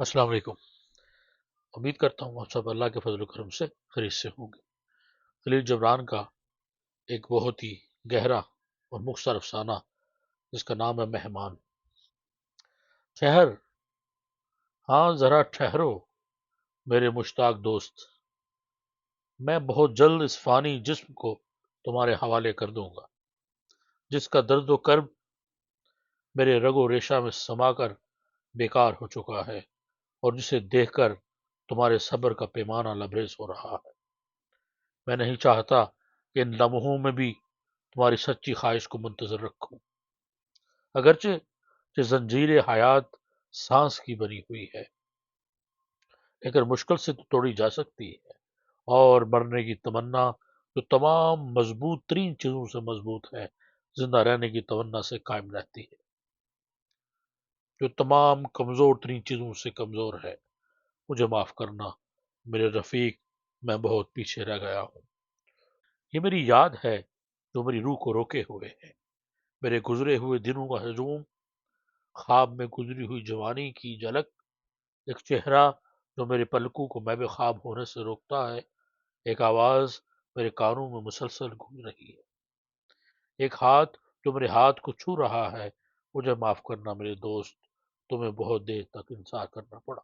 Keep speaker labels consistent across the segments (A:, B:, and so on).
A: السلام علیکم۔ امید کرتا ہوں آپ سب اللہ کے فضل و کرم سے خیریت سے ہوں گے۔ خلیل جبران کا ایک بہت ہی گہرا اور مختصر افسانہ جس کا نام ہے مہمان۔ ٹھہر، ہاں ذرا ٹھہرو میرے مشتاق دوست، میں بہت جلد اس فانی جسم کو تمہارے حوالے کر دوں گا، جس کا درد و کرب میرے رگ و ریشہ میں سما کر بیکار ہو چکا ہے، اور جسے دیکھ کر تمہارے صبر کا پیمانہ لبریز ہو رہا ہے۔ میں نہیں چاہتا کہ ان لمحوں میں بھی تمہاری سچی خواہش کو منتظر رکھوں، اگرچہ کہ زنجیر حیات سانس کی بنی ہوئی ہے، لیکن مشکل سے تو توڑی جا سکتی ہے، اور مرنے کی تمنا جو تمام مضبوط ترین چیزوں سے مضبوط ہے، زندہ رہنے کی تمنا سے قائم رہتی ہے، جو تمام کمزور ترین چیزوں سے کمزور ہے۔ مجھے معاف کرنا میرے رفیق، میں بہت پیچھے رہ گیا ہوں۔ یہ میری یاد ہے جو میری روح کو روکے ہوئے ہے، میرے گزرے ہوئے دنوں کا ہجوم، خواب میں گزری ہوئی جوانی کی جھلک، ایک چہرہ جو میرے پلکوں کو میں بے خواب ہونے سے روکتا ہے، ایک آواز میرے کانوں میں مسلسل گونج رہی ہے، ایک ہاتھ جو میرے ہاتھ کو چھو رہا ہے۔ مجھے معاف کرنا میرے دوست، تمہیں بہت دیر تک انتظار کرنا پڑا۔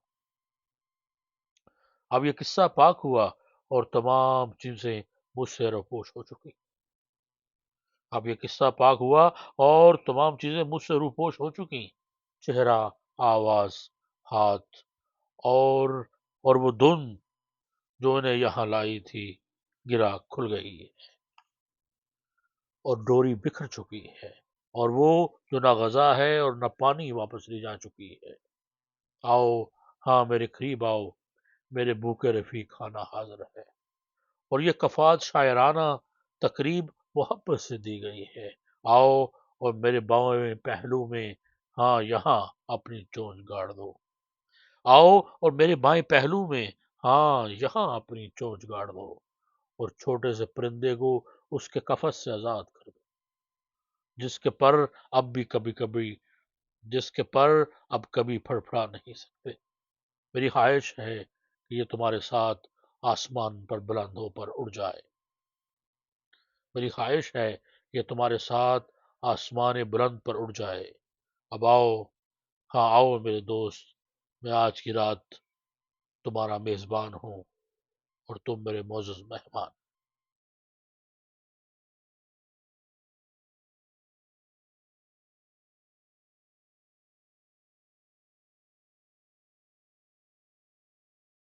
A: اب یہ قصہ پاک ہوا اور تمام چیزیں مجھ سے روپوش ہو چکی۔ اب یہ قصہ پاک ہوا اور تمام چیزیں مجھ سے روپوش ہو چکی۔ چہرہ، آواز، ہاتھ، اور اور وہ دھن جو انہیں یہاں لائی تھی، گرا کھل گئی ہے اور ڈوری بکھر چکی ہے، اور وہ جو نہ غذا ہے اور نہ پانی واپس لی جا چکی ہے۔ آؤ، ہاں میرے قریب آؤ، میرے بھوکے رفیق، کھانا حاضر ہے۔ اور یہ کفات شاعرانہ تقریب محبت سے دی گئی ہے۔ آؤ اور میرے بائیں پہلو میں، ہاں یہاں اپنی چونچ گاڑ دو۔ آؤ اور میرے بائیں پہلو میں، ہاں یہاں اپنی چونچ گاڑ دو، اور چھوٹے سے پرندے کو اس کے قفس سے آزاد کر دو، جس کے پر اب بھی کبھی کبھی جس کے پر اب کبھی پھڑ پھڑا نہیں سکتے۔ میری خواہش ہے کہ یہ تمہارے ساتھ آسمان پر بلندوں پر اڑ جائے۔ میری خواہش ہے کہ یہ تمہارے ساتھ آسمان بلند پر اڑ جائے۔ اب آؤ، ہاں آؤ میرے دوست، میں آج کی رات تمہارا میزبان ہوں اور تم میرے معزز مہمان۔